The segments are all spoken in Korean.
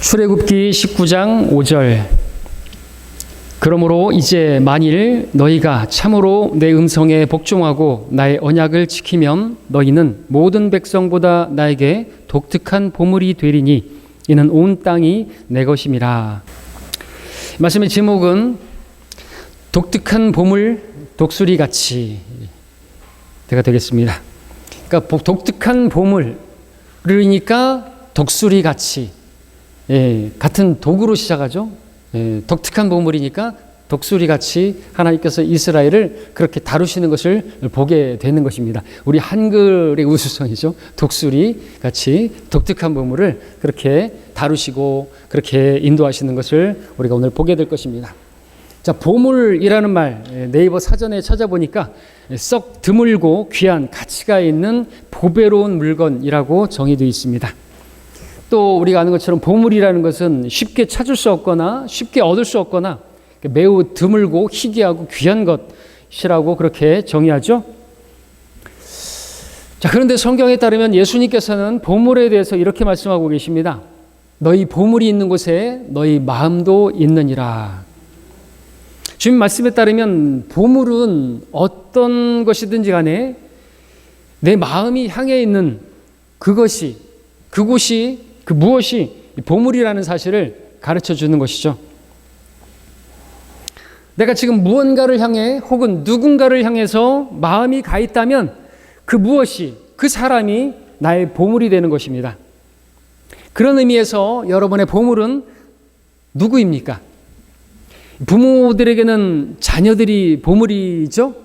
출애굽기 19장 5절. 그러므로 이제 만일 너희가 참으로 내 음성에 복종하고 나의 언약을 지키면 너희는 모든 백성보다 나에게 독특한 보물이 되리니 이는 온 땅이 내 것임이라. 말씀의 제목은 독특한 보물 독수리같이 가 되겠습니다. 그러니까 독특한 보물, 그러니까 독수리같이, 같은 독으로 시작하죠. 독특한 보물이니까 독수리같이 하나님께서 이스라엘을 그렇게 다루시는 것을 보게 되는 것입니다. 우리 한글의 우수성이죠. 독수리같이 독특한 보물을 그렇게 다루시고 그렇게 인도하시는 것을 우리가 오늘 보게 될 것입니다. 자, 보물이라는 말 네이버 사전에 찾아보니까 썩 드물고 귀한 가치가 있는 보배로운 물건이라고 정의되어 있습니다. 또 우리가 아는 것처럼 보물이라는 것은 쉽게 찾을 수 없거나 쉽게 얻을 수 없거나 매우 드물고 희귀하고 귀한 것이라고 그렇게 정의하죠. 자, 그런데 성경에 따르면 예수님께서는 보물에 대해서 이렇게 말씀하고 계십니다. 너희 보물이 있는 곳에 너희 마음도 있느니라. 주님 말씀에 따르면 보물은 어떤 것이든지 간에 내 마음이 향해 있는 그곳이 그 무엇이 보물이라는 사실을 가르쳐 주는 것이죠. 내가 지금 무언가를 향해 혹은 누군가를 향해서 마음이 가 있다면 그 무엇이, 그 사람이 나의 보물이 되는 것입니다. 그런 의미에서 여러분의 보물은 누구입니까? 부모들에게는 자녀들이 보물이죠?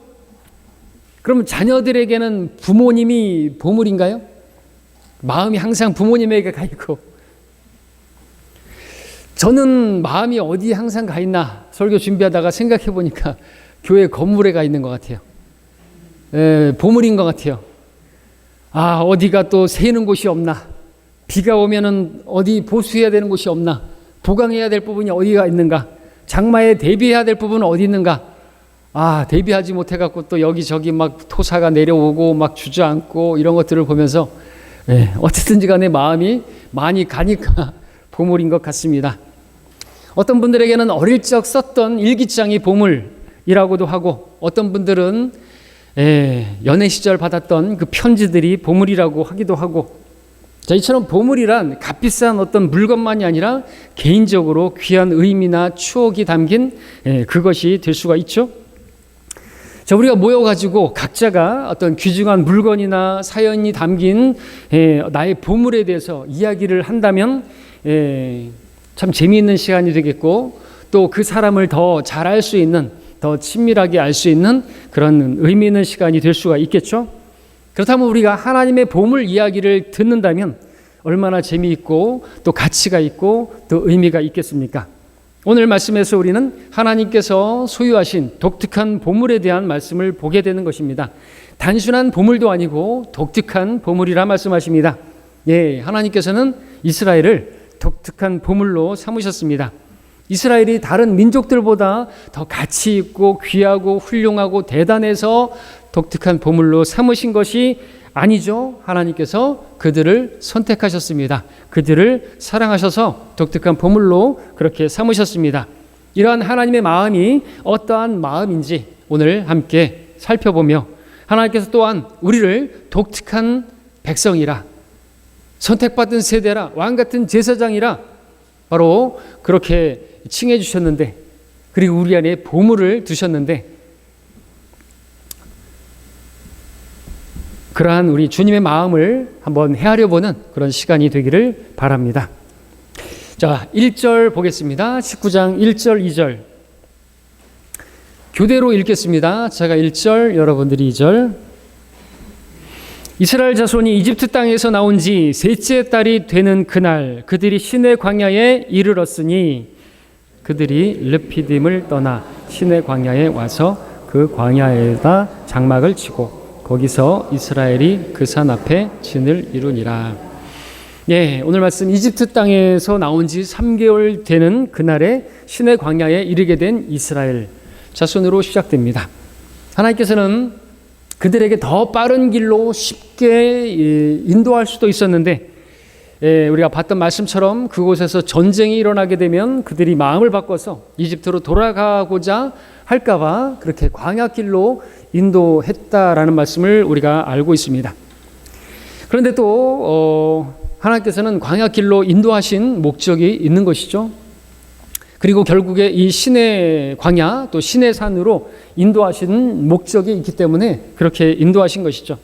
그럼 자녀들에게는 부모님이 보물인가요? 마음이 항상 부모님에게 가 있고, 저는 마음이 어디에 항상 가 있나 설교 준비하다가 생각해 보니까 교회 건물에 가 있는 것 같아요. 보물인 것 같아요. 아, 어디가 또 새는 곳이 없나? 비가 오면은 어디 보수해야 되는 곳이 없나? 보강해야 될 부분이 어디가 있는가? 장마에 대비해야 될 부분은 어디 있는가? 아, 대비하지 못해갖고 또 여기저기 막 토사가 내려오고 막 주저앉고 이런 것들을 보면서 어쨌든지 간에 마음이 많이 가니까 보물인 것 같습니다. 어떤 분들에게는 어릴 적 썼던 일기장이 보물이라고도 하고, 어떤 분들은 연애 시절 받았던 그 편지들이 보물이라고 하기도 하고, 자, 이처럼 보물이란 값비싼 어떤 물건만이 아니라 개인적으로 귀한 의미나 추억이 담긴 그것이 될 수가 있죠. 자, 우리가 모여가지고 각자가 어떤 귀중한 물건이나 사연이 담긴 나의 보물에 대해서 이야기를 한다면 참 재미있는 시간이 되겠고, 또 그 사람을 더 잘 알 수 있는, 더 친밀하게 알 수 있는 그런 의미 있는 시간이 될 수가 있겠죠. 그렇다면 우리가 하나님의 보물 이야기를 듣는다면 얼마나 재미있고 또 가치가 있고 또 의미가 있겠습니까? 오늘 말씀에서 우리는 하나님께서 소유하신 독특한 보물에 대한 말씀을 보게 되는 것입니다. 단순한 보물도 아니고 독특한 보물이라 말씀하십니다. 하나님께서는 이스라엘을 독특한 보물로 삼으셨습니다. 이스라엘이 다른 민족들보다 더 가치 있고 귀하고 훌륭하고 대단해서 독특한 보물로 삼으신 것이 아니죠. 하나님께서 그들을 선택하셨습니다. 그들을 사랑하셔서 독특한 보물로 그렇게 삼으셨습니다. 이러한 하나님의 마음이 어떠한 마음인지 오늘 함께 살펴보며, 하나님께서 또한 우리를 독특한 백성이라, 선택받은 세대라, 왕같은 제사장이라 바로 그렇게 칭해 주셨는데, 그리고 우리 안에 보물을 두셨는데, 그러한 우리 주님의 마음을 한번 헤아려 보는 그런 시간이 되기를 바랍니다. 자, 1절 보겠습니다. 19장 1절 2절 교대로 읽겠습니다. 제가 1절, 여러분들이 2절. 이스라엘 자손이 이집트 땅에서 나온 지 셋째 달이 되는 그날 그들이 시내 광야에 이르렀으니 그들이 르피딤을 떠나 시내 광야에 와서 그 광야에다 장막을 치고 거기서 이스라엘이 그 산 앞에 진을 이루니라. 오늘 말씀, 이집트 땅에서 나온 지 3개월 되는 그날에 시내 광야에 이르게 된 이스라엘 자손으로 시작됩니다. 하나님께서는 그들에게 더 빠른 길로 쉽게 인도할 수도 있었는데 우리가 봤던 말씀처럼 그곳에서 전쟁이 일어나게 되면 그들이 마음을 바꿔서 이집트로 돌아가고자 할까봐 그렇게 광야길로 인도했다라는 말씀을 우리가 알고 있습니다. 그런데 또 하나님께서는 광야길로 인도하신 목적이 있는 것이죠. 그리고 결국에 이 신의 광야 또 신의 산으로 인도하신 목적이 있기 때문에 그렇게 인도하신 것이죠.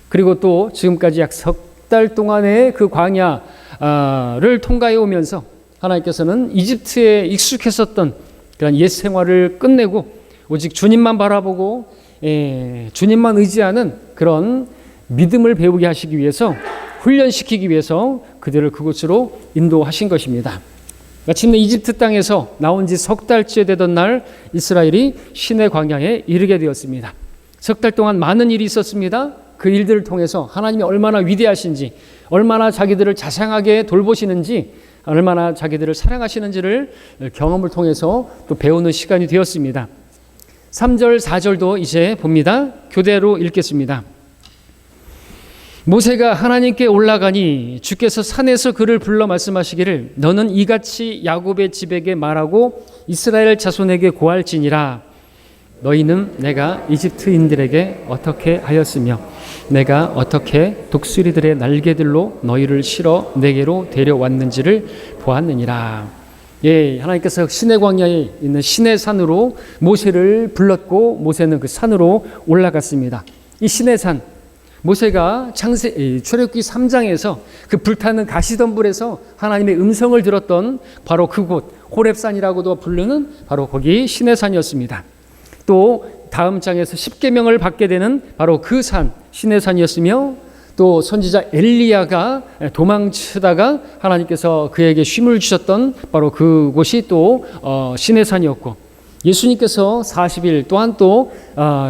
그리고 또 지금까지 약 석 달 동안의 그 광야를 통과해 오면서 하나님께서는 이집트에 익숙했었던 그런 옛 생활을 끝내고 오직 주님만 바라보고 주님만 의지하는 그런 믿음을 배우게 하시기 위해서 훈련시키기 위해서 그들을 그곳으로 인도하신 것입니다. 마침내 이집트 땅에서 나온 지 석 달째 되던 날 이스라엘이 시내 광야에 이르게 되었습니다. 석 달 동안 많은 일이 있었습니다. 그 일들을 통해서 하나님이 얼마나 위대하신지, 얼마나 자기들을 자상하게 돌보시는지, 얼마나 자기들을 사랑하시는지를 경험을 통해서 또 배우는 시간이 되었습니다. 3절, 4절도 이제 봅니다. 교대로 읽겠습니다. 모세가 하나님께 올라가니 주께서 산에서 그를 불러 말씀하시기를 너는 이같이 야곱의 집에게 말하고 이스라엘 자손에게 고할지니라. 너희는 내가 이집트인들에게 어떻게 하였으며 내가 어떻게 독수리들의 날개들로 너희를 실어 내게로 데려왔는지를 보았느니라. 하나님께서 시내 광야에 있는 시내 산으로 모세를 불렀고 모세는 그 산으로 올라갔습니다. 이 시내 산, 모세가 출애굽기 3장에서 그 불타는 가시덤불에서 하나님의 음성을 들었던 바로 그곳 호렙산이라고도 부르는 바로 거기 시내 산이었습니다. 또 다음 장에서 십계명을 받게 되는 바로 그 산 시내 산이었으며 또 선지자 엘리야가 도망치다가 하나님께서 그에게 쉼을 주셨던 바로 그곳이 또 시내 산이었고 예수님께서 40일 또한 또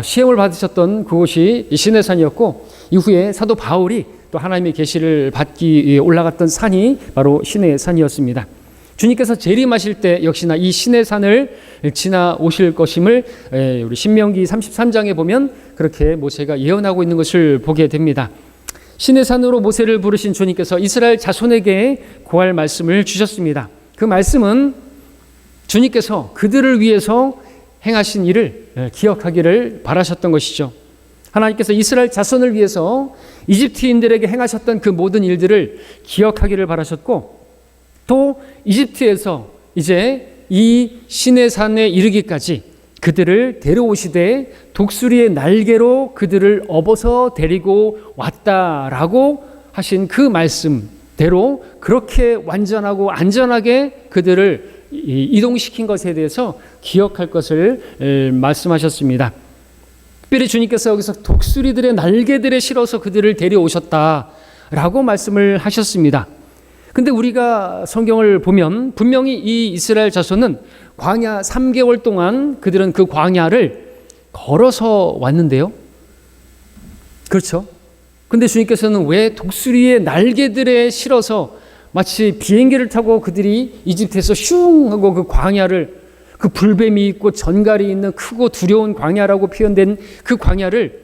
시험을 받으셨던 그곳이 시내 산이었고 이후에 사도 바울이 또 하나님의 계시를 받기 위해 올라갔던 산이 바로 시내 산이었습니다. 주님께서 재림하실 때 역시나 이 시내 산을 지나 오실 것임을 우리 신명기 33장에 보면 그렇게 모세가 예언하고 있는 것을 보게 됩니다. 시내 산으로 모세를 부르신 주님께서 이스라엘 자손에게 고할 말씀을 주셨습니다. 그 말씀은 주님께서 그들을 위해서 행하신 일을 기억하기를 바라셨던 것이죠. 하나님께서 이스라엘 자손을 위해서 이집트인들에게 행하셨던 그 모든 일들을 기억하기를 바라셨고 또 이집트에서 이제 이 시내산에 이르기까지 그들을 데려오시되 독수리의 날개로 그들을 업어서 데리고 왔다라고 하신 그 말씀대로 그렇게 완전하고 안전하게 그들을 이동시킨 것에 대해서 기억할 것을 말씀하셨습니다. 특별히 주님께서 여기서 독수리들의 날개들에 실어서 그들을 데려오셨다라고 말씀을 하셨습니다. 근데 우리가 성경을 보면 분명히 이 이스라엘 자손은 광야 3개월 동안 그들은 그 광야를 걸어서 왔는데요. 그렇죠? 근데 주님께서는 왜 독수리의 날개들에 실어서 마치 비행기를 타고 그들이 이집트에서 슝 하고 그 광야를 그 불뱀이 있고 전갈이 있는 크고 두려운 광야라고 표현된 그 광야를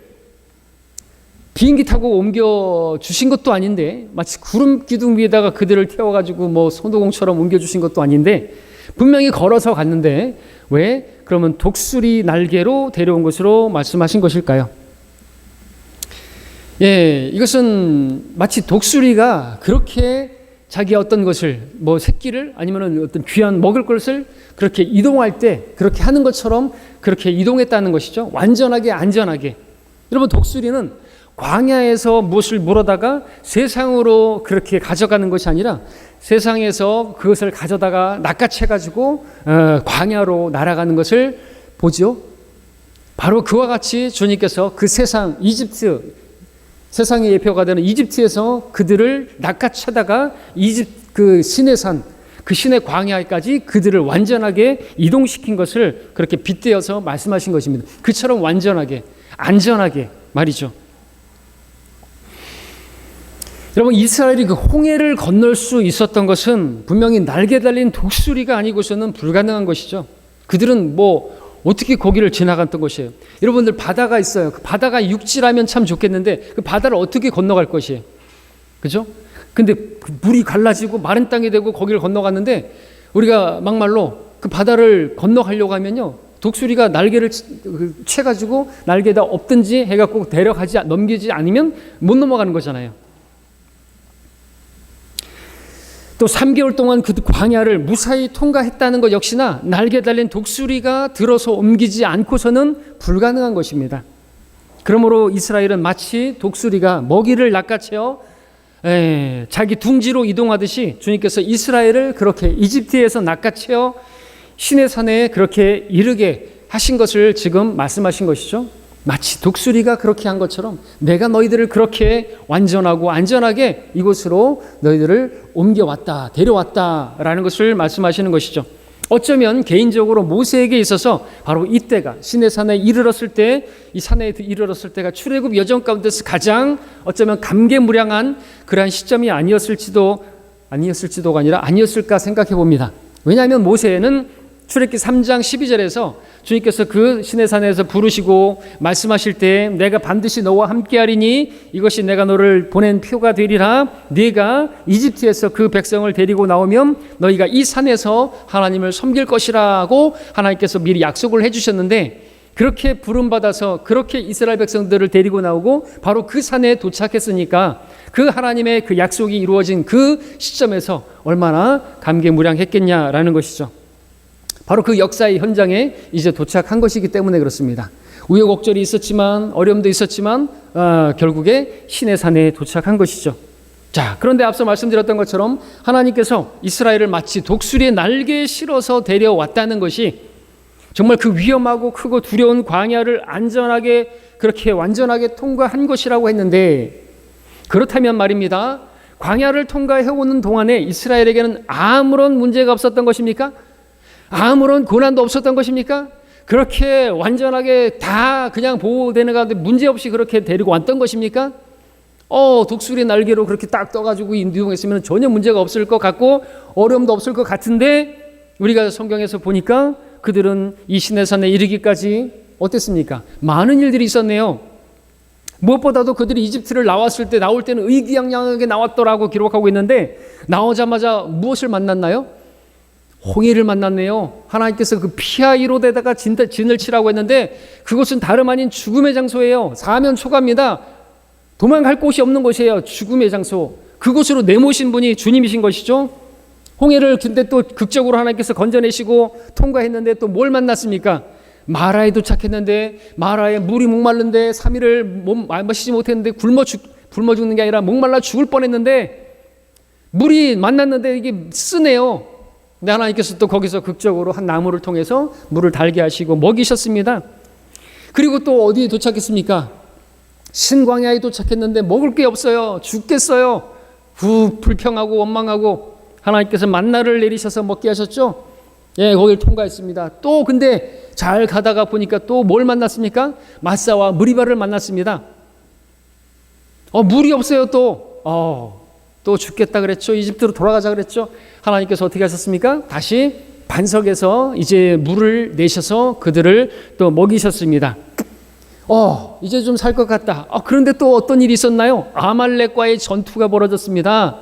비행기 타고 옮겨 주신 것도 아닌데 마치 구름 기둥 위에다가 그들을 태워가지고 뭐 손오공처럼 옮겨 주신 것도 아닌데 분명히 걸어서 갔는데 왜 그러면 독수리 날개로 데려온 것으로 말씀하신 것일까요? 이것은 마치 독수리가 그렇게 자기 어떤 것을 뭐 새끼를 아니면 어떤 귀한 먹을 것을 그렇게 이동할 때 그렇게 하는 것처럼 그렇게 이동했다는 것이죠. 완전하게 안전하게. 여러분 독수리는 광야에서 무엇을 물어다가 세상으로 그렇게 가져가는 것이 아니라 세상에서 그것을 가져다가 낚아채가지고 광야로 날아가는 것을 보죠. 바로 그와 같이 주님께서 그 세상 이집트 세상의 예표가 되는 이집트에서 그들을 낚아채다가 그 시내산 그 시내 광야까지 그들을 완전하게 이동시킨 것을 그렇게 빗대어서 말씀하신 것입니다. 그처럼 완전하게 안전하게 말이죠. 여러분 이스라엘이 그 홍해를 건널 수 있었던 것은 분명히 날개 달린 독수리가 아니고서는 불가능한 것이죠. 그들은 뭐 어떻게 거기를 지나갔던 것이에요. 여러분들 바다가 있어요. 그 바다가 육지라면 참 좋겠는데 그 바다를 어떻게 건너갈 것이에요. 그죠? 근데 그 물이 갈라지고 마른 땅이 되고 거기를 건너갔는데 우리가 막말로 그 바다를 건너가려고 하면요. 독수리가 날개를 채가지고 날개에다 엎든지 해갖고 넘기지 않으면 못 넘어가는 거잖아요. 또 3개월 동안 그 광야를 무사히 통과했다는 것 역시나 날개 달린 독수리가 들어서 옮기지 않고서는 불가능한 것입니다. 그러므로 이스라엘은 마치 독수리가 먹이를 낚아채어 자기 둥지로 이동하듯이 주님께서 이스라엘을 그렇게 이집트에서 낚아채어 시내산에 그렇게 이르게 하신 것을 지금 말씀하신 것이죠. 마치 독수리가 그렇게 한 것처럼 내가 너희들을 그렇게 완전하고 안전하게 이곳으로 너희들을 옮겨왔다, 데려왔다라는 것을 말씀하시는 것이죠. 어쩌면 개인적으로 모세에게 있어서 바로 이때가 시내산에 이르렀을 때, 이 산에 이르렀을 때가 출애굽 여정 가운데서 가장 어쩌면 감개무량한 그러한 시점이 아니었을지도가 아니라 아니었을까 생각해 봅니다. 왜냐하면 모세는 출애굽기 3장 12절에서 주님께서 그 시내산에서 부르시고 말씀하실 때 내가 반드시 너와 함께하리니 이것이 내가 너를 보낸 표가 되리라. 네가 이집트에서 그 백성을 데리고 나오면 너희가 이 산에서 하나님을 섬길 것이라고 하나님께서 미리 약속을 해주셨는데, 그렇게 부름받아서 그렇게 이스라엘 백성들을 데리고 나오고 바로 그 산에 도착했으니까 그 하나님의 그 약속이 이루어진 그 시점에서 얼마나 감개무량했겠냐라는 것이죠. 바로 그 역사의 현장에 이제 도착한 것이기 때문에 그렇습니다. 우여곡절이 있었지만, 어려움도 있었지만 결국에 시내산에 도착한 것이죠. 자, 그런데 앞서 말씀드렸던 것처럼 하나님께서 이스라엘을 마치 독수리의 날개에 실어서 데려왔다는 것이 정말 그 위험하고 크고 두려운 광야를 안전하게 그렇게 완전하게 통과한 것이라고 했는데, 그렇다면 말입니다, 광야를 통과해오는 동안에 이스라엘에게는 아무런 문제가 없었던 것입니까? 아무런 고난도 없었던 것입니까? 그렇게 완전하게 다 그냥 보호되는 가운데 문제없이 그렇게 데리고 왔던 것입니까? 독수리 날개로 그렇게 딱 떠가지고 이동했으면 전혀 문제가 없을 것 같고 어려움도 없을 것 같은데, 우리가 성경에서 보니까 그들은 이 시내산에 이르기까지 어땠습니까? 많은 일들이 있었네요. 무엇보다도 그들이 이집트를 나올 때는 의기양양하게 나왔더라고 기록하고 있는데, 나오자마자 무엇을 만났나요? 홍해를 만났네요. 하나님께서 그 피하이롯에다가 진을 치라고 했는데 그곳은 다름 아닌 죽음의 장소예요. 사면 초가입니다. 도망갈 곳이 없는 곳이에요. 죽음의 장소. 그곳으로 내모신 분이 주님이신 것이죠. 홍해를 근데 또 극적으로 하나님께서 건져내시고 통과했는데 또 뭘 만났습니까? 마라에 도착했는데 마라에 물이 목말른데 3일을 마시지 못했는데 굶어 죽는 게 아니라 목말라 죽을 뻔했는데 물이 만났는데 이게 쓰네요. 근데 하나님께서 또 거기서 극적으로 한 나무를 통해서 물을 달게 하시고 먹이셨습니다. 그리고 또 어디에 도착했습니까? 신광야에 도착했는데 먹을 게 없어요. 죽겠어요. 불평하고 원망하고 하나님께서 만나를 내리셔서 먹게 하셨죠. 예, 거기를 통과했습니다. 또 근데 잘 가다가 보니까 또 뭘 만났습니까? 마사와 무리바를 만났습니다. 물이 없어요. 또 죽겠다 그랬죠. 이집트로 돌아가자 그랬죠. 하나님께서 어떻게 하셨습니까? 다시 반석에서 이제 물을 내셔서 그들을 또 먹이셨습니다. 이제 좀 살 것 같다. 그런데 또 어떤 일이 있었나요? 아말렉과의 전투가 벌어졌습니다.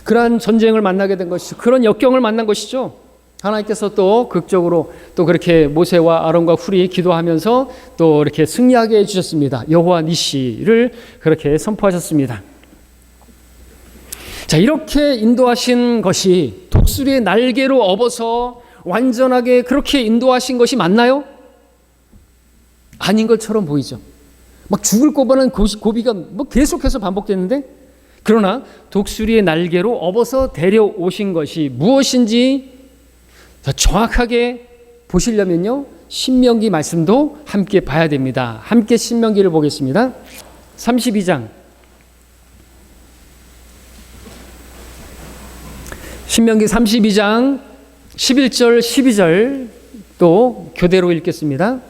그러한 전쟁을 만나게 된 것이죠. 그런 역경을 만난 것이죠. 하나님께서 또 극적으로 또 그렇게 모세와 아론과 훌이 기도하면서 또 이렇게 승리하게 해주셨습니다. 여호와 니시를 그렇게 선포하셨습니다. 자, 이렇게 인도하신 것이 독수리의 날개로 업어서 완전하게 그렇게 인도하신 것이 맞나요? 아닌 것처럼 보이죠. 막 죽을 고비는 고비가 계속해서 반복되는데, 그러나 독수리의 날개로 업어서 데려오신 것이 무엇인지 더 정확하게 보시려면요, 신명기 말씀도 함께 봐야 됩니다. 함께 신명기를 보겠습니다. 32장. 신명기 32장 11절 12절 또 교대로 읽겠습니다.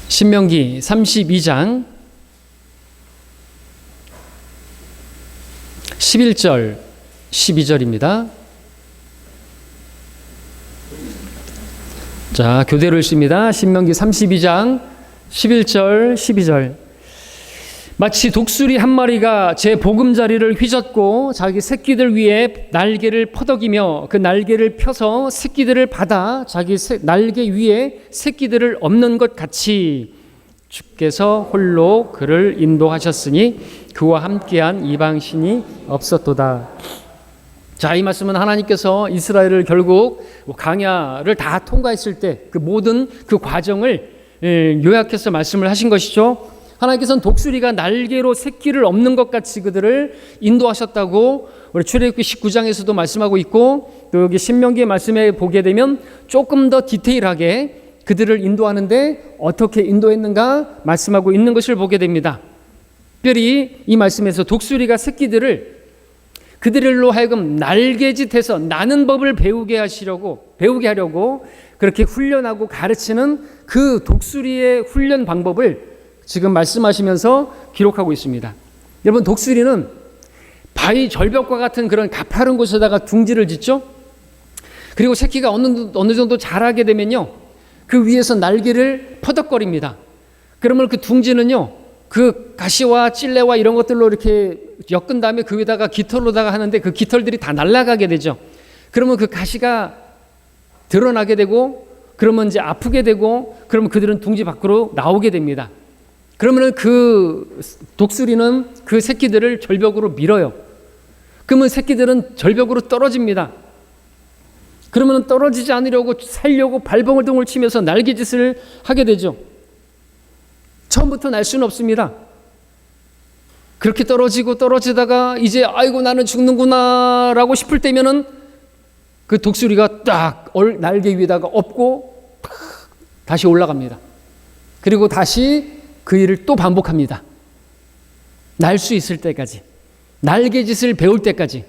신명기 32장 11절 12절입니다. 자, 교대로 읽습니다. 신명기 32장 11절 12절. 마치 독수리 한 마리가 제 보금자리를 휘젓고 자기 새끼들 위에 날개를 퍼덕이며 그 날개를 펴서 새끼들을 받아 자기 날개 위에 새끼들을 엎는 것 같이 주께서 홀로 그를 인도하셨으니 그와 함께한 이방신이 없었도다. 자, 이 말씀은 하나님께서 이스라엘을 결국 광야를 다 통과했을 때 그 모든 그 과정을 요약해서 말씀을 하신 것이죠. 하나님께서는 독수리가 날개로 새끼를 엎는 것 같이 그들을 인도하셨다고 우리 출애굽기 19장에서도 말씀하고 있고, 또 여기 신명기의 말씀에 보게 되면 조금 더 디테일하게 그들을 인도하는데 어떻게 인도했는가 말씀하고 있는 것을 보게 됩니다. 특별히 이 말씀에서 독수리가 새끼들을 그들로 하여금 날개짓해서 나는 법을 배우게 하려고 그렇게 훈련하고 가르치는 그 독수리의 훈련 방법을 지금 말씀하시면서 기록하고 있습니다. 여러분, 독수리는 바위 절벽과 같은 그런 가파른 곳에다가 둥지를 짓죠. 그리고 새끼가 어느 정도 자라게 되면요, 그 위에서 날개를 퍼덕거립니다. 그러면 그 둥지는요, 그 가시와 찔레와 이런 것들로 이렇게 엮은 다음에 그 위에다가 깃털로다가 하는데 그 깃털들이 다 날아가게 되죠. 그러면 그 가시가 드러나게 되고, 그러면 이제 아프게 되고, 그러면 그들은 둥지 밖으로 나오게 됩니다. 그러면 그 독수리는 그 새끼들을 절벽으로 밀어요. 그러면 새끼들은 절벽으로 떨어집니다. 그러면 떨어지지 않으려고 살려고 발버둥을 치면서 날개짓을 하게 되죠. 처음부터 날 수는 없습니다. 그렇게 떨어지다가 이제 아이고 나는 죽는구나 라고 싶을 때면은 그 독수리가 딱 날개 위에다가 엎고 다시 올라갑니다. 그리고 다시 그 일을 또 반복합니다. 날 수 있을 때까지, 날개짓을 배울 때까지.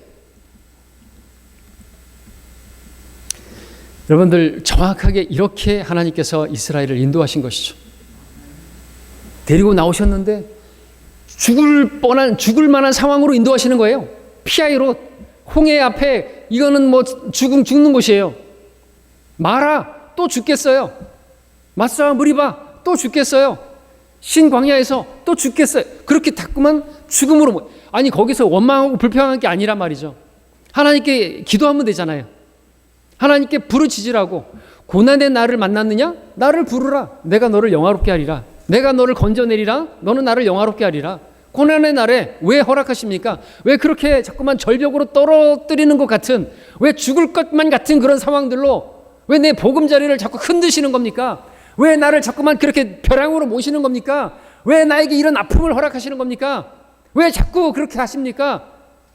여러분들, 정확하게 이렇게 하나님께서 이스라엘을 인도하신 것이죠. 데리고 나오셨는데 죽을 만한 상황으로 인도하시는 거예요. 피하이로, 홍해 앞에 이거는 뭐 죽는 곳이에요. 마라, 또 죽겠어요. 마사, 무리바, 또 죽겠어요. 신광야에서 또 죽겠어요. 그렇게 자꾸만 죽음으로, 아니 거기서 원망하고 불평한 게 아니란 말이죠. 하나님께 기도하면 되잖아요. 하나님께 부르짖으라고. 고난의 나를 만났느냐? 나를 부르라. 내가 너를 영화롭게 하리라. 내가 너를 건져내리라. 너는 나를 영화롭게 하리라. 고난의 날에 왜 허락하십니까? 왜 그렇게 자꾸만 절벽으로 떨어뜨리는 것 같은, 왜 죽을 것만 같은 그런 상황들로 왜 내 보금자리를 자꾸 흔드시는 겁니까? 왜 나를 자꾸만 그렇게 벼랑으로 모시는 겁니까? 왜 나에게 이런 아픔을 허락하시는 겁니까? 왜 자꾸 그렇게 하십니까?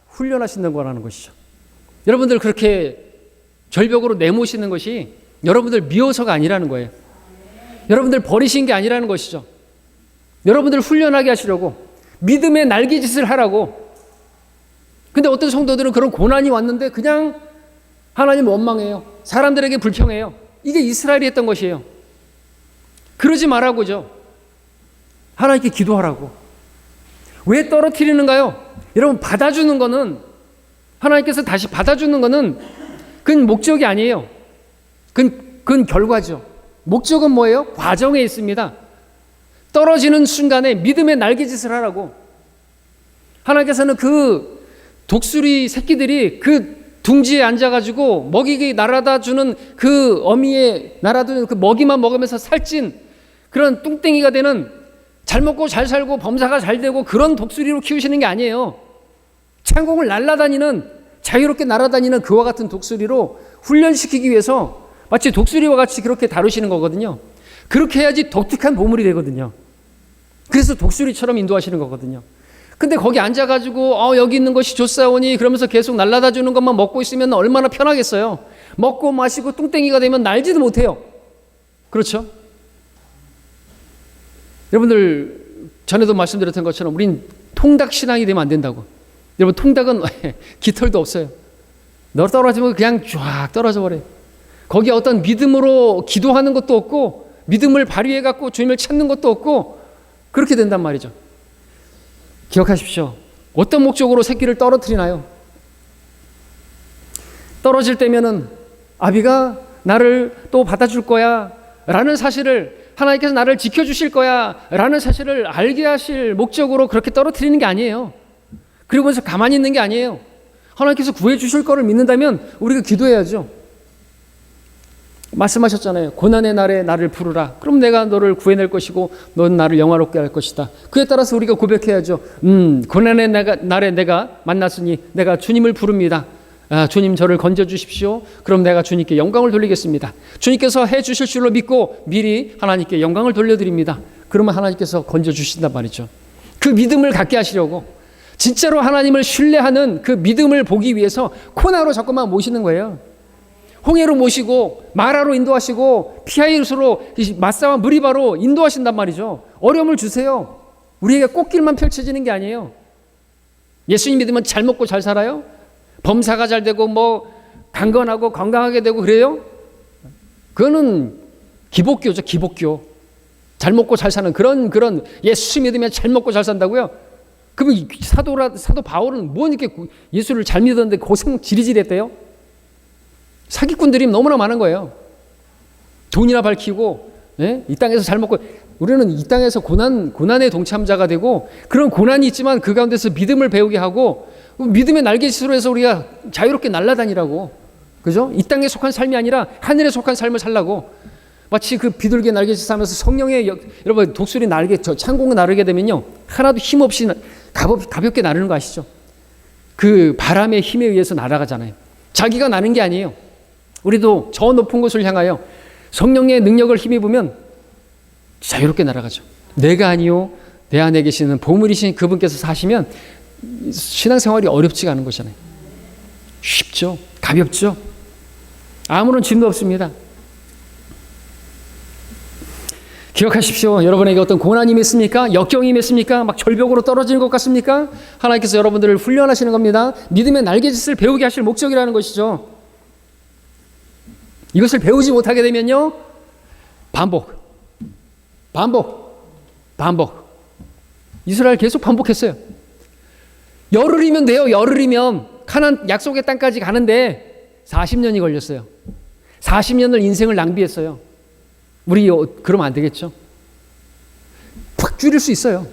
훈련하시는 거라는 것이죠. 여러분들 그렇게 절벽으로 내모시는 것이 여러분들 미워서가 아니라는 거예요. 여러분들 버리신 게 아니라는 것이죠. 여러분들 훈련하게 하시려고, 믿음의 날개짓을 하라고. 근데 어떤 성도들은 그런 고난이 왔는데 그냥 하나님 원망해요. 사람들에게 불평해요. 이게 이스라엘이 했던 것이에요. 그러지 말라고죠. 하나님께 기도하라고. 왜 떨어뜨리는가요? 여러분, 받아주는 거는, 하나님께서 다시 받아주는 거는 그건 목적이 아니에요. 그건 결과죠. 목적은 뭐예요? 과정에 있습니다. 떨어지는 순간에 믿음의 날개짓을 하라고. 하나님께서는 그 독수리 새끼들이 그 둥지에 앉아가지고 먹이게 날아다 주는 그 어미에 날아두는 그 먹이만 먹으면서 살찐 그런 뚱땡이가 되는, 잘 먹고 잘 살고 범사가 잘 되고 그런 독수리로 키우시는 게 아니에요. 창공을 날아다니는, 자유롭게 날아다니는 그와 같은 독수리로 훈련시키기 위해서 마치 독수리와 같이 그렇게 다루시는 거거든요. 그렇게 해야지 독특한 보물이 되거든요. 그래서 독수리처럼 인도하시는 거거든요. 근데 거기 앉아가지고 여기 있는 것이 좋사오니 그러면서 계속 날아다 주는 것만 먹고 있으면 얼마나 편하겠어요. 먹고 마시고 뚱땡이가 되면 날지도 못해요. 그렇죠? 여러분들 전에도 말씀드렸던 것처럼 우린 통닭신앙이 되면 안 된다고. 여러분, 통닭은 깃털도 없어요. 너 떨어지면 그냥 쫙 떨어져 버려요. 거기에 어떤 믿음으로 기도하는 것도 없고 믿음을 발휘해 갖고 주님을 찾는 것도 없고 그렇게 된단 말이죠. 기억하십시오. 어떤 목적으로 새끼를 떨어뜨리나요? 떨어질 때면은 아비가 나를 또 받아줄 거야 라는 사실을 하나님께서 나를 지켜주실 거야 라는 사실을 알게 하실 목적으로 그렇게 떨어뜨리는 게 아니에요. 그러면서 가만히 있는 게 아니에요. 하나님께서 구해주실 거를 믿는다면 우리가 기도해야죠. 말씀하셨잖아요. 고난의 날에 나를 부르라. 그럼 내가 너를 구해낼 것이고 넌 나를 영화롭게 할 것이다. 그에 따라서 우리가 고백해야죠. 고난의 날에 내가 만났으니 내가 주님을 부릅니다. 주님 저를 건져주십시오. 그럼 내가 주님께 영광을 돌리겠습니다. 주님께서 해주실 줄로 믿고 미리 하나님께 영광을 돌려드립니다. 그러면 하나님께서 건져주신단 말이죠. 그 믿음을 갖게 하시려고 진짜로 하나님을 신뢰하는 그 믿음을 보기 위해서 코나로 자꾸만 모시는 거예요. 홍해로 모시고 마라로 인도하시고 피하이로스로 마사와 무리바로 인도하신단 말이죠. 어려움을 주세요. 우리에게 꽃길만 펼쳐지는 게 아니에요. 예수님 믿으면 잘 먹고 잘 살아요? 범사가 잘 되고 뭐 강건하고 건강하게 되고 그래요? 그거는 기복교죠. 기복교. 잘 먹고 잘 사는 그런 예수 믿으면 잘 먹고 잘 산다고요? 그러면 사도 바울은 뭐 이렇게 예수를 잘 믿었는데 고생 지리지리했대요? 사기꾼들이 너무나 많은 거예요. 돈이나 밝히고 이 땅에서 잘 먹고 우리는 이 땅에서 고난의 동참자가 되고 그런 고난이 있지만 그 가운데서 믿음을 배우게 하고 믿음의 날개짓으로 해서 우리가 자유롭게 날아다니라고. 그죠? 이 땅에 속한 삶이 아니라 하늘에 속한 삶을 살라고. 마치 그 비둘기 날개짓 하면서 성령의 여러분 독수리 날개 창공 나르게 되면요 하나도 힘없이 가볍게 나르는 거 아시죠? 그 바람의 힘에 의해서 날아가잖아요. 자기가 나는 게 아니에요. 우리도 저 높은 곳을 향하여 성령의 능력을 힘입으면 자유롭게 날아가죠. 내가 아니요 내 안에 계시는 보물이신 그분께서 사시면 신앙생활이 어렵지가 않은 것이잖아요. 쉽죠. 가볍죠. 아무런 짐도 없습니다. 기억하십시오. 여러분에게 어떤 고난이 맺습니까? 역경이 맺습니까? 막 절벽으로 떨어지는 것 같습니까? 하나님께서 여러분들을 훈련하시는 겁니다. 믿음의 날개짓을 배우게 하실 목적이라는 것이죠. 이것을 배우지 못하게 되면요 반복. 이스라엘 계속 반복했어요. 열흘이면 돼요. 열흘이면 가나안 약속의 땅까지 가는데 40년이 걸렸어요. 40년을 인생을 낭비했어요. 우리 그러면 안 되겠죠? 확 줄일 수 있어요.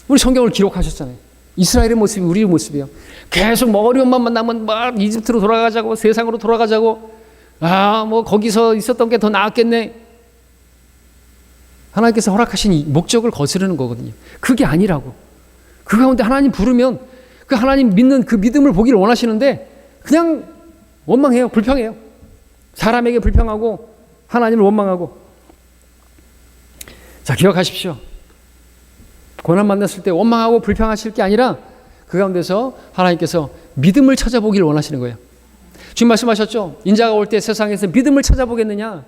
우리 성경을 기록하셨잖아요. 이스라엘의 모습이 우리의 모습이에요. 계속 뭐 어려움만 만나면 막 이집트로 돌아가자고 세상으로 돌아가자고 뭐 거기서 있었던 게 더 나았겠네. 하나님께서 허락하신 이 목적을 거스르는 거거든요. 그게 아니라고. 그 가운데 하나님 부르면 그 하나님 믿는 그 믿음을 보기를 원하시는데 그냥 원망해요. 불평해요. 사람에게 불평하고 하나님을 원망하고. 자, 기억하십시오. 고난 만났을 때 원망하고 불평하실 게 아니라 그 가운데서 하나님께서 믿음을 찾아보기를 원하시는 거예요. 주님 말씀하셨죠. 인자가 올 때 세상에서 믿음을 찾아보겠느냐.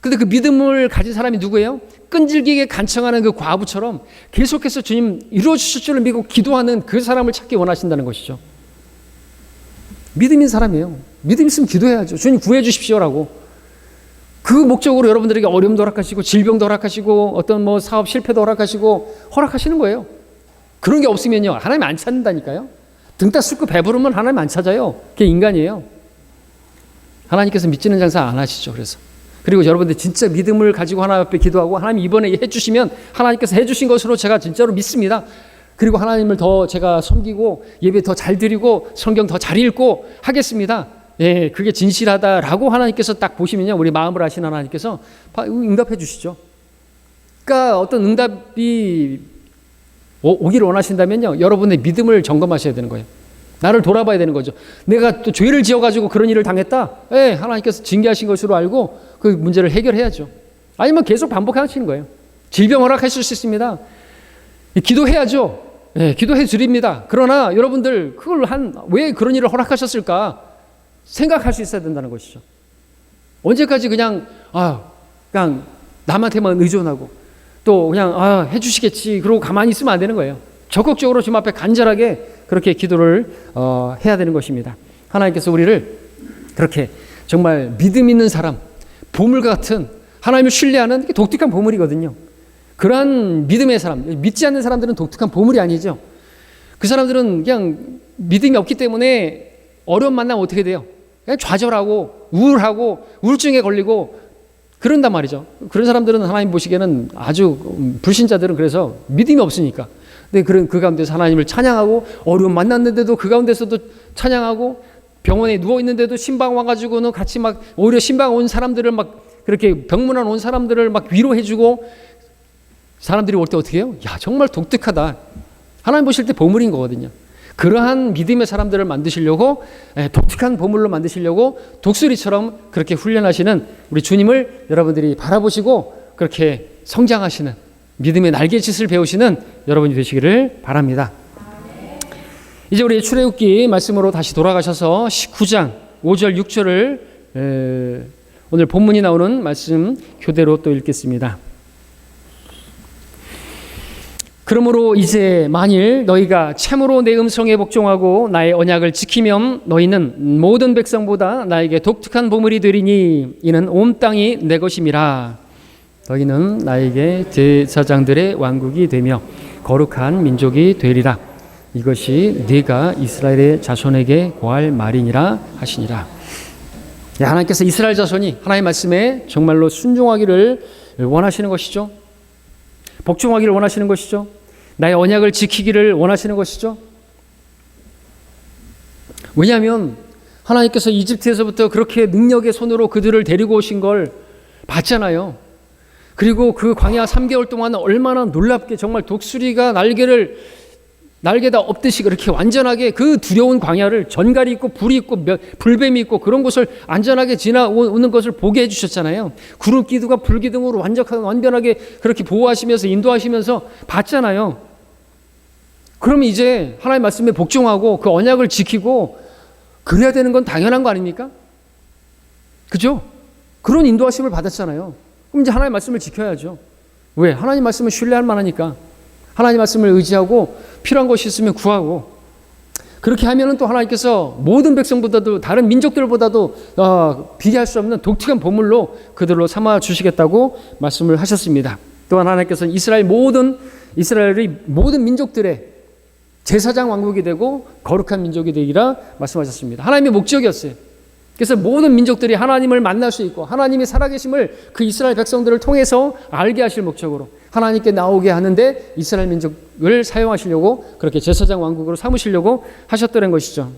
근데 그 믿음을 가진 사람이 누구예요? 끈질기게 간청하는 그 과부처럼 계속해서 주님 이루어 주실 줄을 믿고 기도하는 그 사람을 찾기 원하신다는 것이죠. 믿음인 사람이에요. 믿음 있으면 기도해야죠. 주님 구해 주십시오라고. 그 목적으로 여러분들에게 어려움도 허락하시고 질병도 허락하시고 어떤 뭐 사업 실패도 허락하시고 허락하시는 거예요. 그런 게 없으면요 하나님 안 찾는다니까요. 등 따 쑤고 배부르면 하나님 안 찾아요. 그게 인간이에요. 하나님께서 믿지는 장사 안 하시죠. 그리고 여러분들 진짜 믿음을 가지고 하나님 앞에 기도하고 하나님 이번에 해주시면 하나님께서 해주신 것으로 제가 진짜로 믿습니다. 그리고 하나님을 더 제가 섬기고 예배 더 잘 드리고 성경 더 잘 읽고 하겠습니다. 예, 그게 진실하다라고 하나님께서 딱 보시면요, 우리 마음을 아시는 하나님께서 응답해 주시죠. 그러니까 어떤 응답이 오기를 원하신다면요, 여러분의 믿음을 점검하셔야 되는 거예요. 나를 돌아봐야 되는 거죠. 내가 또 죄를 지어가지고 그런 일을 당했다. 예, 하나님께서 징계하신 것으로 알고 그 문제를 해결해야죠. 아니면 계속 반복하시는 거예요. 질병 허락하실 수 있습니다. 기도해야죠. 예, 기도해 드립니다. 그러나 여러분들 그걸 왜 그런 일을 허락하셨을까 생각할 수 있어야 된다는 것이죠. 언제까지 그냥 남한테만 의존하고 또 그냥 해주시겠지 그러고 가만히 있으면 안 되는 거예요. 적극적으로 주님 앞에 간절하게 그렇게 기도를 해야 되는 것입니다. 하나님께서 우리를 그렇게 정말 믿음 있는 사람, 보물 같은 하나님을 신뢰하는 독특한 보물이거든요. 그러한 믿음의 사람, 믿지 않는 사람들은 독특한 보물이 아니죠. 그 사람들은 그냥 믿음이 없기 때문에 어려움 만나면 어떻게 돼요? 그냥 좌절하고 우울하고 우울증에 걸리고 그런단 말이죠. 그런 사람들은 하나님 보시기에는 아주 불신자들은 그래서 믿음이 없으니까. 근데 그 가운데서 하나님을 찬양하고 어려움 만났는데도 그 가운데서도 찬양하고 병원에 누워 있는데도 신방 와가지고는 같이 막 오히려 신방 온 사람들을 막 그렇게 병문안 온 사람들을 막 위로해주고 사람들이 올 때 어떻게 해요? 야, 정말 독특하다. 하나님 보실 때 보물인 거거든요. 그러한 믿음의 사람들을 만드시려고 독특한 보물로 만드시려고 독수리처럼 그렇게 훈련하시는 우리 주님을 여러분들이 바라보시고 그렇게 성장하시는 믿음의 날갯짓을 배우시는 여러분이 되시기를 바랍니다. 이제 우리 출애굽기 말씀으로 다시 돌아가셔서 19장 5절 6절을 오늘 본문이 나오는 말씀 교대로 또 읽겠습니다. 그러므로 이제 만일 너희가 참으로 내 음성에 복종하고 나의 언약을 지키면 너희는 모든 백성보다 나에게 독특한 보물이 되리니 이는 온 땅이 내 것임이라. 너희는 나에게 제사장들의 왕국이 되며 거룩한 민족이 되리라. 이것이 네가 이스라엘의 자손에게 고할 말이니라 하시니라. 하나님께서 이스라엘 자손이 하나님의 말씀에 정말로 순종하기를 원하시는 것이죠. 복종하기를 원하시는 것이죠. 나의 언약을 지키기를 원하시는 것이죠. 왜냐하면 하나님께서 이집트에서부터 그렇게 능력의 손으로 그들을 데리고 오신 걸 봤잖아요. 그리고 그 광야 3개월 동안 얼마나 놀랍게 정말 독수리가 날개다 엎듯이 그렇게 완전하게 그 두려운 광야를 전갈이 있고 불이 있고 불뱀이 있고 그런 곳을 안전하게 지나오는 것을 보게 해주셨잖아요. 구름 기둥과 불 기둥으로 완전하게 그렇게 보호하시면서 인도하시면서 봤잖아요. 그러면 이제 하나님의 말씀에 복종하고 그 언약을 지키고 그래야 되는 건 당연한 거 아닙니까? 그죠? 그런 인도하심을 받았잖아요. 그럼 이제 하나님의 말씀을 지켜야죠. 왜? 하나님 말씀을 신뢰할 만하니까. 하나님 말씀을 의지하고 필요한 것이 있으면 구하고 그렇게 하면은 또 하나님께서 모든 백성보다도 다른 민족들보다도 비교할 수 없는 독특한 보물로 그들로 삼아 주시겠다고 말씀을 하셨습니다. 또한 하나님께서 이스라엘의 모든 민족들의 제사장 왕국이 되고 거룩한 민족이 되기라 말씀하셨습니다. 하나님의 목적이었어요. 그래서 모든 민족들이 하나님을 만날 수 있고 하나님이 살아계심을 그 이스라엘 백성들을 통해서 알게 하실 목적으로 하나님께 나오게 하는데 이스라엘 민족을 사용하시려고 그렇게 제사장 왕국으로 삼으시려고 하셨다는 것이죠.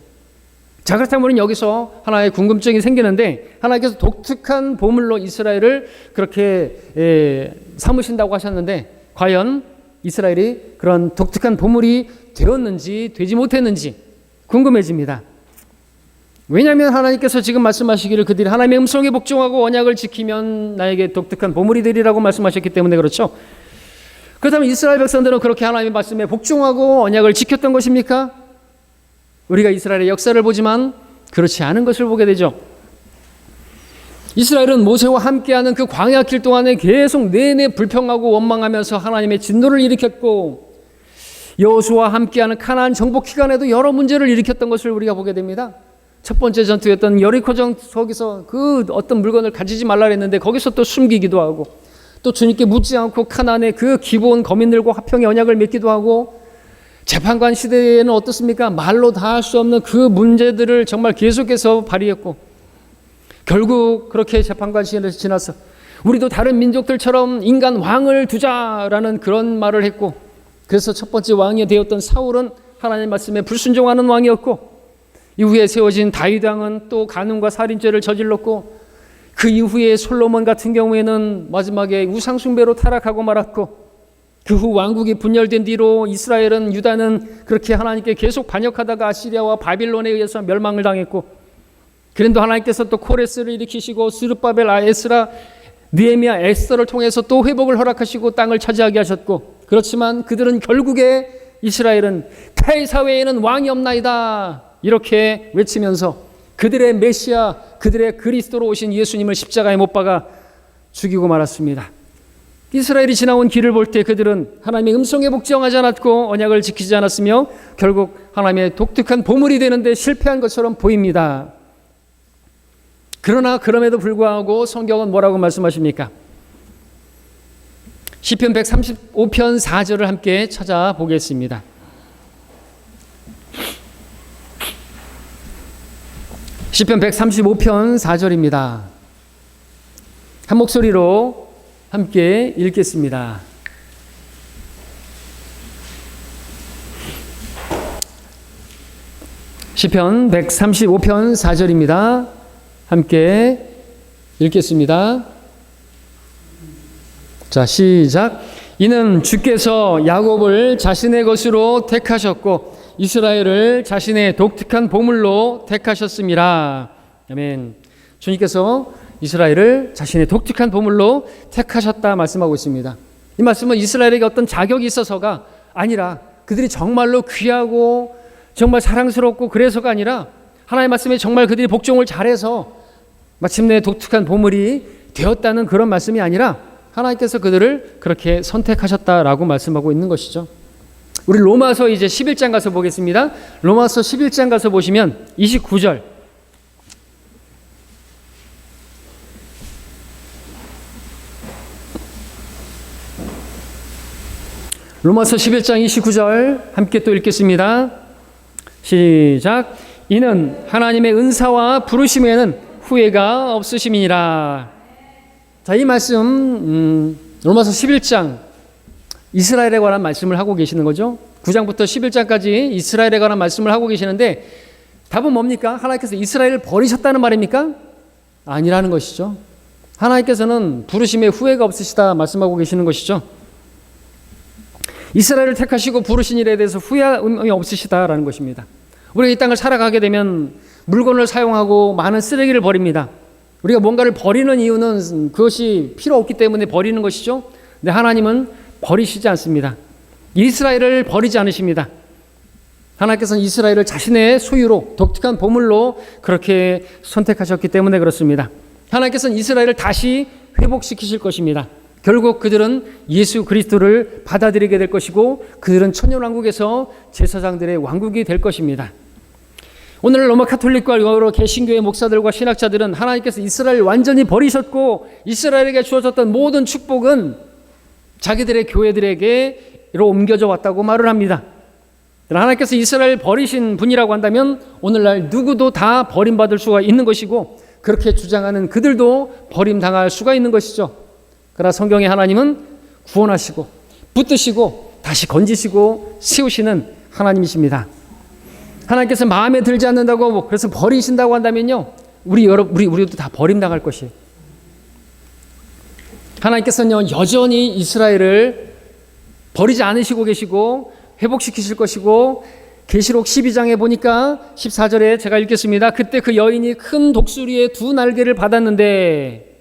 자, 그렇다면 여기서 하나의 궁금증이 생기는데 하나님께서 독특한 보물로 이스라엘을 그렇게 삼으신다고 하셨는데 과연 이스라엘이 그런 독특한 보물이 되었는지 되지 못했는지 궁금해집니다. 왜냐하면 하나님께서 지금 말씀하시기를 그들이 하나님의 음성에 복종하고 언약을 지키면 나에게 독특한 보물이 되리라고 말씀하셨기 때문에 그렇죠. 그렇다면 이스라엘 백성들은 그렇게 하나님의 말씀에 복종하고 언약을 지켰던 것입니까? 우리가 이스라엘의 역사를 보지만 그렇지 않은 것을 보게 되죠. 이스라엘은 모세와 함께하는 그 광야 길 동안에 계속 내내 불평하고 원망하면서 하나님의 진노를 일으켰고 여호수아와 함께하는 가나안 정복 기간에도 여러 문제를 일으켰던 것을 우리가 보게 됩니다. 첫 번째 전투였던 여리코전 거기서 그 어떤 물건을 가지지 말라 했는데 거기서 또 숨기기도 하고 또 주님께 묻지 않고 가나안의 그 기본 거민들과 화평의 언약을 맺기도 하고 재판관 시대에는 어떻습니까? 말로 다 할 수 없는 그 문제들을 정말 계속해서 발휘했고 결국 그렇게 재판관 시대를 지나서 우리도 다른 민족들처럼 인간 왕을 두자라는 그런 말을 했고 그래서 첫 번째 왕이 되었던 사울은 하나님의 말씀에 불순종하는 왕이었고 이후에 세워진 다윗 왕은 또 간음과 살인죄를 저질렀고 그 이후에 솔로몬 같은 경우에는 마지막에 우상숭배로 타락하고 말았고 그 후 왕국이 분열된 뒤로 이스라엘은 유다는 그렇게 하나님께 계속 반역하다가 아시리아와 바빌론에 의해서 멸망을 당했고 그런데 하나님께서 또 코레스를 일으키시고 스룹바벨, 에스라, 느헤미야, 에스더를 통해서 또 회복을 허락하시고 땅을 차지하게 하셨고 그렇지만 그들은 결국에 이스라엘은 카이사 외에는 왕이 없나이다 이렇게 외치면서 그들의 메시아, 그들의 그리스도로 오신 예수님을 십자가에 못 박아 죽이고 말았습니다. 이스라엘이 지나온 길을 볼 때 그들은 하나님의 음성에 복종하지 않았고 언약을 지키지 않았으며 결국 하나님의 독특한 보물이 되는데 실패한 것처럼 보입니다. 그러나 그럼에도 불구하고 성경은 뭐라고 말씀하십니까? 시편 135편 4절을 함께 찾아보겠습니다. 시편 135편 4절입니다. 한 목소리로 함께 읽겠습니다. 시편 135편 4절입니다. 함께 읽겠습니다. 자, 시작. 이는 주께서 야곱을 자신의 것으로 택하셨고 이스라엘을 자신의 독특한 보물로 택하셨습니다. 아멘. 주님께서 이스라엘을 자신의 독특한 보물로 택하셨다 말씀하고 있습니다. 이 말씀은 이스라엘에게 어떤 자격이 있어서가 아니라 그들이 정말로 귀하고 정말 사랑스럽고 그래서가 아니라 하나님의 말씀에 정말 그들이 복종을 잘해서 마침내 독특한 보물이 되었다는 그런 말씀이 아니라 하나님께서 그들을 그렇게 선택하셨다라고 말씀하고 있는 것이죠. 우리 로마서 이제 11장 가서 보겠습니다. 로마서 11장 가서 보시면 29절. 로마서 11장 29절 함께 또 읽겠습니다. 시작. 이는 하나님의 은사와 부르심에는 후회가 없으심이니라. 자, 이 말씀 로마서 11장 이스라엘에 관한 말씀을 하고 계시는 거죠. 9장부터 11장까지 이스라엘에 관한 말씀을 하고 계시는데 답은 뭡니까? 하나님께서 이스라엘을 버리셨다는 말입니까? 아니라는 것이죠. 하나님께서는 부르심에 후회가 없으시다 말씀하고 계시는 것이죠. 이스라엘을 택하시고 부르신 일에 대해서 후회함이 없으시다라는 것입니다. 우리가 이 땅을 살아가게 되면 물건을 사용하고 많은 쓰레기를 버립니다. 우리가 뭔가를 버리는 이유는 그것이 필요 없기 때문에 버리는 것이죠. 근데 하나님은 버리시지 않습니다. 이스라엘을 버리지 않으십니다. 하나님께서는 이스라엘을 자신의 소유로 독특한 보물로 그렇게 선택하셨기 때문에 그렇습니다. 하나님께서는 이스라엘을 다시 회복시키실 것입니다. 결국 그들은 예수 그리스도를 받아들이게 될 것이고 그들은 천년왕국에서 제사장들의 왕국이 될 것입니다. 오늘 로마 카톨릭과 여러 개신교의 목사들과 신학자들은 하나님께서 이스라엘을 완전히 버리셨고 이스라엘에게 주어졌던 모든 축복은 자기들의 교회들에게로 옮겨져 왔다고 말을 합니다. 하나님께서 이스라엘을 버리신 분이라고 한다면 오늘날 누구도 다 버림받을 수가 있는 것이고 그렇게 주장하는 그들도 버림당할 수가 있는 것이죠. 그러나 성경의 하나님은 구원하시고 붙드시고 다시 건지시고 세우시는 하나님이십니다. 하나님께서 마음에 들지 않는다고 그래서 버리신다고 한다면요, 우리도 다 버림당할 것이에요. 하나님께서는 여전히 이스라엘을 버리지 않으시고 계시고 회복시키실 것이고 계시록 12장에 보니까 14절에 제가 읽겠습니다. 그때 그 여인이 큰 독수리의 두 날개를 받았는데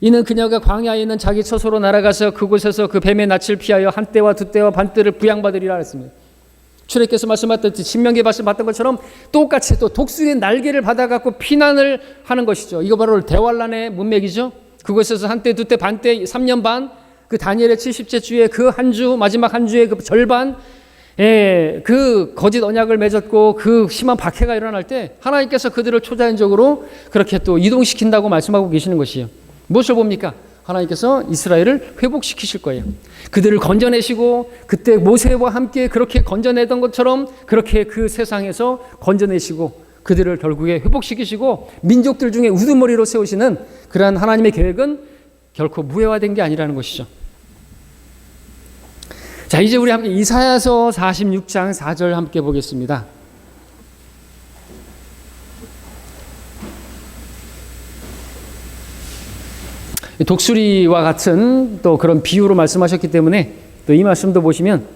이는 그녀가 광야에 있는 자기 처소로 날아가서 그곳에서 그 뱀의 낯을 피하여 한 떼와 두 떼와 반 떼를 부양받으리라 했습니다. 출애굽께서 말씀하셨듯이 신명기에 말씀했던 것처럼 똑같이 또 독수리의 날개를 받아갖고 피난을 하는 것이죠. 이거 바로 대환란의 문맥이죠. 그곳에서 한 떼, 두 떼, 반 떼, 3년 반, 그 다니엘의 70째 주에 그 한 주, 마지막 한 주의 그 절반, 그 거짓 언약을 맺었고 그 심한 박해가 일어날 때 하나님께서 그들을 초자연적으로 그렇게 또 이동시킨다고 말씀하고 계시는 것이에요. 무엇을 봅니까? 하나님께서 이스라엘을 회복시키실 거예요. 그들을 건져내시고 그때 모세와 함께 그렇게 건져내던 것처럼 그렇게 그 세상에서 건져내시고 그들을 결국에 회복시키시고 민족들 중에 우두머리로 세우시는 그러한 하나님의 계획은 결코 무효화된 게 아니라는 것이죠. 자, 이제 우리 함께 이사야서 46장 4절 함께 보겠습니다. 독수리와 같은 또 그런 비유로 말씀하셨기 때문에 또 이 말씀도 보시면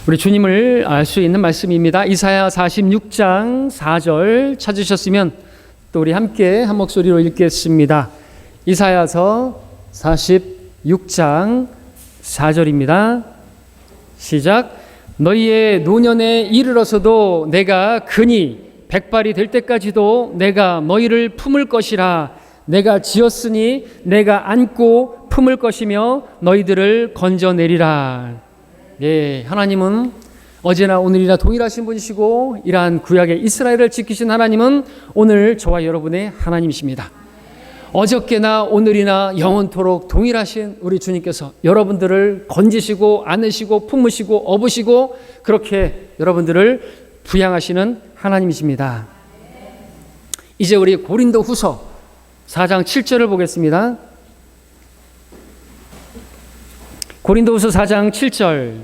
우리 주님을 알 수 있는 말씀입니다. 이사야 46장 4절 찾으셨으면 또 우리 함께 한 목소리로 읽겠습니다. 이사야서 46장 4절입니다. 시작. 너희의 노년에 이르러서도 내가 근히 백발이 될 때까지도 내가 너희를 품을 것이라. 내가 지었으니 내가 안고 품을 것이며 너희들을 건져내리라. 네, 하나님은 어제나 오늘이나 동일하신 분이시고 이러한 구약의 이스라엘을 지키신 하나님은 오늘 저와 여러분의 하나님이십니다. 어저께나 오늘이나 영원토록 동일하신 우리 주님께서 여러분들을 건지시고 안으시고 품으시고 업으시고 그렇게 여러분들을 부양하시는 하나님이십니다. 이제 우리 고린도 후서 4장 7절을 보겠습니다. 고린도후서 4장 7절.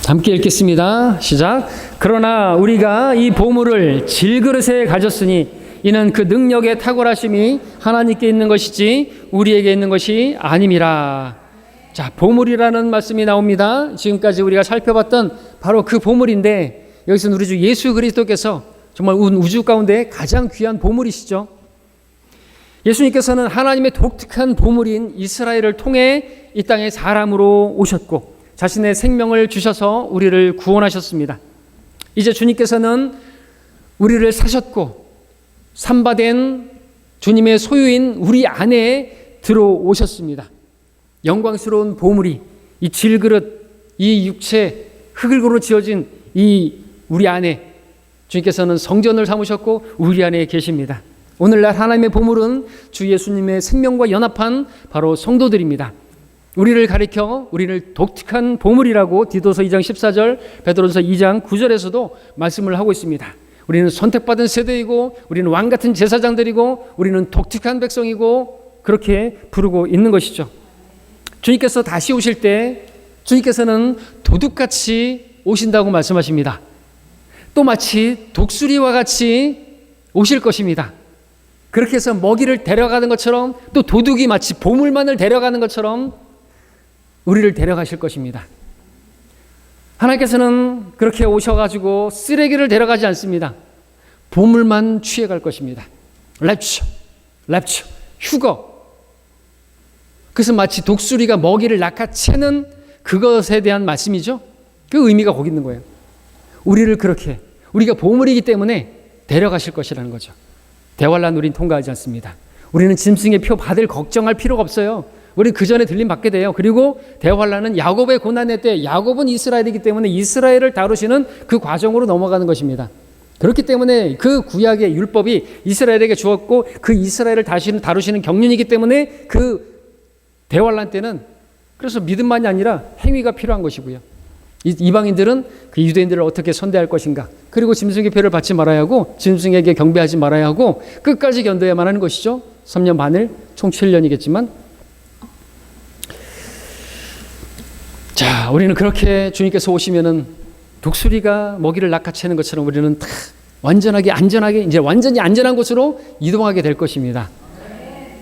함께 읽겠습니다. 시작. 그러나 우리가 이 보물을 질그릇에 가졌으니 이는 그 능력의 탁월하심이 하나님께 있는 것이지 우리에게 있는 것이 아님이라. 자, 보물이라는 말씀이 나옵니다. 지금까지 우리가 살펴봤던 바로 그 보물인데, 여기서는 우리 주 예수 그리스도께서 정말 우주 가운데 가장 귀한 보물이시죠. 예수님께서는 하나님의 독특한 보물인 이스라엘을 통해 이 땅에 사람으로 오셨고 자신의 생명을 주셔서 우리를 구원하셨습니다. 이제 주님께서는 우리를 사셨고 삼바된 주님의 소유인 우리 안에 들어오셨습니다. 영광스러운 보물이 이 질그릇, 이 육체, 흙으로 지어진 이 우리 안에 주님께서는 성전을 삼으셨고 우리 안에 계십니다. 오늘날 하나님의 보물은 주 예수님의 생명과 연합한 바로 성도들입니다. 우리를 가리켜 우리를 독특한 보물이라고 디도서 2장 14절, 베드로전서 2장 9절에서도 말씀을 하고 있습니다. 우리는 선택받은 세대이고 우리는 왕같은 제사장들이고 우리는 독특한 백성이고 그렇게 부르고 있는 것이죠. 주님께서 다시 오실 때 주님께서는 도둑같이 오신다고 말씀하십니다. 또 마치 독수리와 같이 오실 것입니다. 그렇게 해서 먹이를 데려가는 것처럼 또 도둑이 마치 보물만을 데려가는 것처럼 우리를 데려가실 것입니다. 하나님께서는 그렇게 오셔가지고 쓰레기를 데려가지 않습니다. 보물만 취해갈 것입니다. 랩처, 휴거. 그래서 마치 독수리가 먹이를 낚아채는 그것에 대한 말씀이죠. 그 의미가 거기 있는 거예요. 우리를 그렇게, 우리가 보물이기 때문에 데려가실 것이라는 거죠. 대환란 우린 통과하지 않습니다. 우리는 짐승의 표 받을 걱정할 필요가 없어요. 우리 그 전에 들림 받게 돼요. 그리고 대환란은 야곱의 고난의 때, 야곱은 이스라엘이기 때문에 이스라엘을 다루시는 그 과정으로 넘어가는 것입니다. 그렇기 때문에 그 구약의 율법이 이스라엘에게 주었고 그 이스라엘을 다루시는 경륜이기 때문에 그 대환란 때는 그래서 믿음만이 아니라 행위가 필요한 것이고요. 이방인들은 그 유대인들을 어떻게 선대할 것인가, 그리고 짐승의 표를 받지 말아야 하고 짐승에게 경배하지 말아야 하고 끝까지 견뎌야만 하는 것이죠. 3년 반을 총 7년이겠지만, 자, 우리는 그렇게 주님께서 오시면은 독수리가 먹이를 낚아채는 것처럼 우리는 다 완전하게 안전하게 이제 완전히 안전한 곳으로 이동하게 될 것입니다.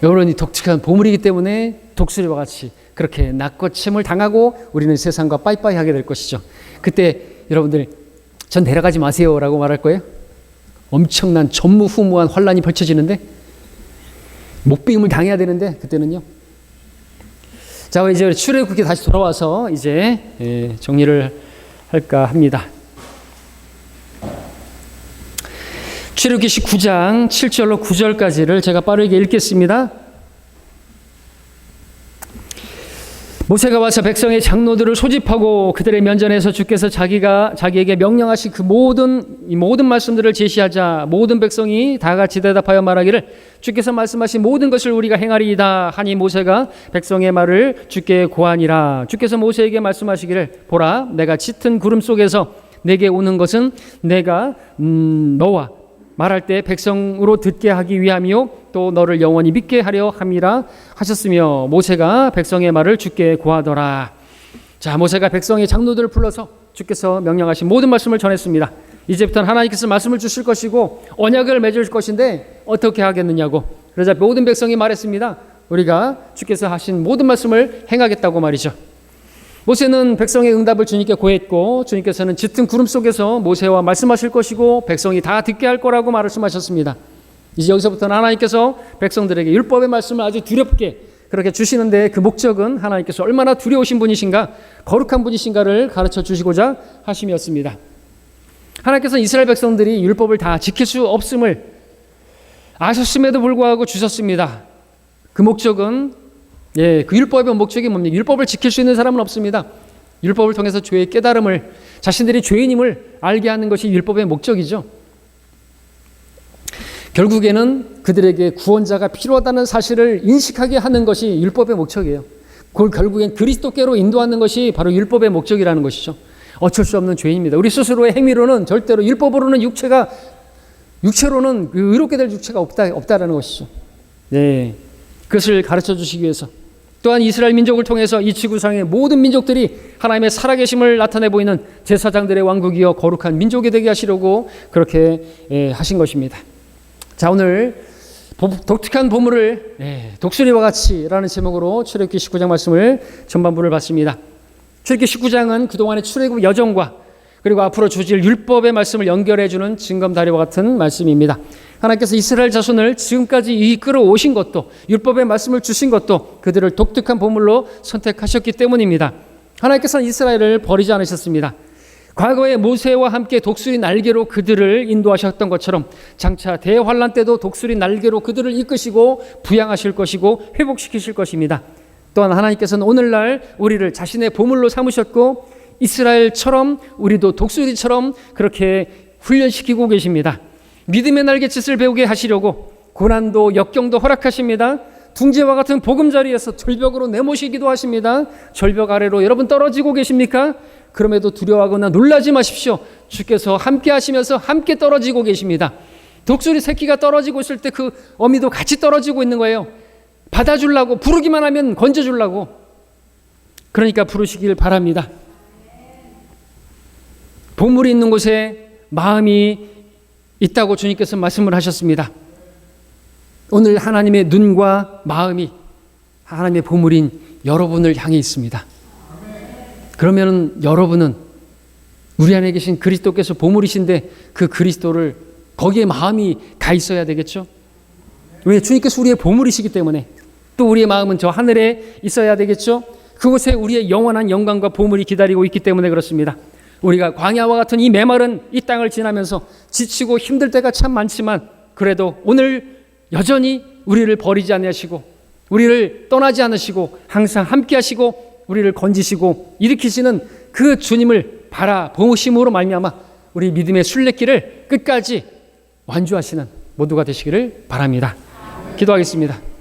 여러분이 독특한 보물이기 때문에 독수리와 같이 그렇게 낚아챔을 당하고 우리는 세상과 빠이빠이 하게 될 것이죠. 그때 여러분들 전 데려가지 마세요라고 말할 거예요. 엄청난 전무후무한 환란이 펼쳐지는데 목배임을 당해야 되는데 그때는요. 자, 이제 출애굽기 다시 돌아와서 이제 정리를 할까 합니다. 출애굽기 19장 7절로 9절까지를 제가 빠르게 읽겠습니다. 모세가 와서 백성의 장로들을 소집하고 그들의 면전에서 주께서 자기에게 명령하신 그 모든 말씀들을 제시하자 모든 백성이 다 같이 대답하여 말하기를 주께서 말씀하신 모든 것을 우리가 행하리이다 하니 모세가 백성의 말을 주께 고하니라. 주께서 모세에게 말씀하시기를 보라 내가 짙은 구름 속에서 내게 오는 것은 내가 너와 말할 때 백성으로 듣게 하기 위함이요 또 너를 영원히 믿게 하려 함이라 하셨으며 모세가 백성의 말을 주께 고하더라. 자, 모세가 백성의 장로들을 불러서 주께서 명령하신 모든 말씀을 전했습니다. 이제부터는 하나님께서 말씀을 주실 것이고 언약을 맺을 것인데 어떻게 하겠느냐고. 그러자 모든 백성이 말했습니다. 우리가 주께서 하신 모든 말씀을 행하겠다고 말이죠. 모세는 백성의 응답을 주님께 고했고 주님께서는 짙은 구름 속에서 모세와 말씀하실 것이고 백성이 다 듣게 할 거라고 말씀하셨습니다. 이제 여기서부터는 하나님께서 백성들에게 율법의 말씀을 아주 두렵게 그렇게 주시는데 그 목적은 하나님께서 얼마나 두려우신 분이신가, 거룩한 분이신가를 가르쳐 주시고자 하심이었습니다. 하나님께서 이스라엘 백성들이 율법을 다 지킬 수 없음을 아셨음에도 불구하고 주셨습니다. 그 목적은 그 율법의 목적이 뭡니까? 율법을 지킬 수 있는 사람은 없습니다. 율법을 통해서 죄의 깨달음을, 자신들이 죄인임을 알게 하는 것이 율법의 목적이죠. 결국에는 그들에게 구원자가 필요하다는 사실을 인식하게 하는 것이 율법의 목적이에요. 그걸 결국엔 그리스도께로 인도하는 것이 바로 율법의 목적이라는 것이죠. 어쩔 수 없는 죄입니다. 우리 스스로의 행위로는 절대로 율법으로는 육체로는 의롭게 될 육체가 없다라는 것이죠. 네, 그것을 가르쳐 주시기 위해서 또한 이스라엘 민족을 통해서 이 지구상의 모든 민족들이 하나님의 살아계심을 나타내 보이는 제사장들의 왕국이여 거룩한 민족이 되게 하시려고 그렇게 하신 것입니다. 자, 오늘 독특한 보물을 독수리와 같이라는 제목으로 출애굽기 19장 말씀을 전반부를 봤습니다. 출애굽기 19장은 그동안의 출애굽 여정과 그리고 앞으로 주실 율법의 말씀을 연결해주는 징검다리와 같은 말씀입니다. 하나님께서 이스라엘 자손을 지금까지 이끌어 오신 것도 율법의 말씀을 주신 것도 그들을 독특한 보물로 선택하셨기 때문입니다. 하나님께서는 이스라엘을 버리지 않으셨습니다. 과거에 모세와 함께 독수리 날개로 그들을 인도하셨던 것처럼 장차 대환란 때도 독수리 날개로 그들을 이끄시고 부양하실 것이고 회복시키실 것입니다. 또한 하나님께서는 오늘날 우리를 자신의 보물로 삼으셨고 이스라엘처럼 우리도 독수리처럼 그렇게 훈련시키고 계십니다. 믿음의 날갯짓을 배우게 하시려고 고난도 역경도 허락하십니다. 둥지와 같은 보금자리에서 절벽으로 내모시기도 하십니다. 절벽 아래로 여러분 떨어지고 계십니까? 그럼에도 두려워하거나 놀라지 마십시오. 주께서 함께 하시면서 함께 떨어지고 계십니다. 독수리 새끼가 떨어지고 있을 때 그 어미도 같이 떨어지고 있는 거예요. 받아주려고, 부르기만 하면 건져주려고. 그러니까 부르시길 바랍니다. 보물이 있는 곳에 마음이 있다고 주님께서 말씀을 하셨습니다. 오늘 하나님의 눈과 마음이 하나님의 보물인 여러분을 향해 있습니다. 그러면 여러분은 우리 안에 계신 그리스도께서 보물이신데 그 그리스도를 거기에 마음이 가 있어야 되겠죠. 왜? 주님께서 우리의 보물이시기 때문에. 또 우리의 마음은 저 하늘에 있어야 되겠죠. 그곳에 우리의 영원한 영광과 보물이 기다리고 있기 때문에 그렇습니다. 우리가 광야와 같은 이 메마른 이 땅을 지나면서 지치고 힘들 때가 참 많지만 그래도 오늘 여전히 우리를 버리지 않으시고 우리를 떠나지 않으시고 항상 함께 하시고 우리를 건지시고 일으키시는 그 주님을 바라보심으로 말미암아 우리 믿음의 순례길을 끝까지 완주하시는 모두가 되시기를 바랍니다. 기도하겠습니다.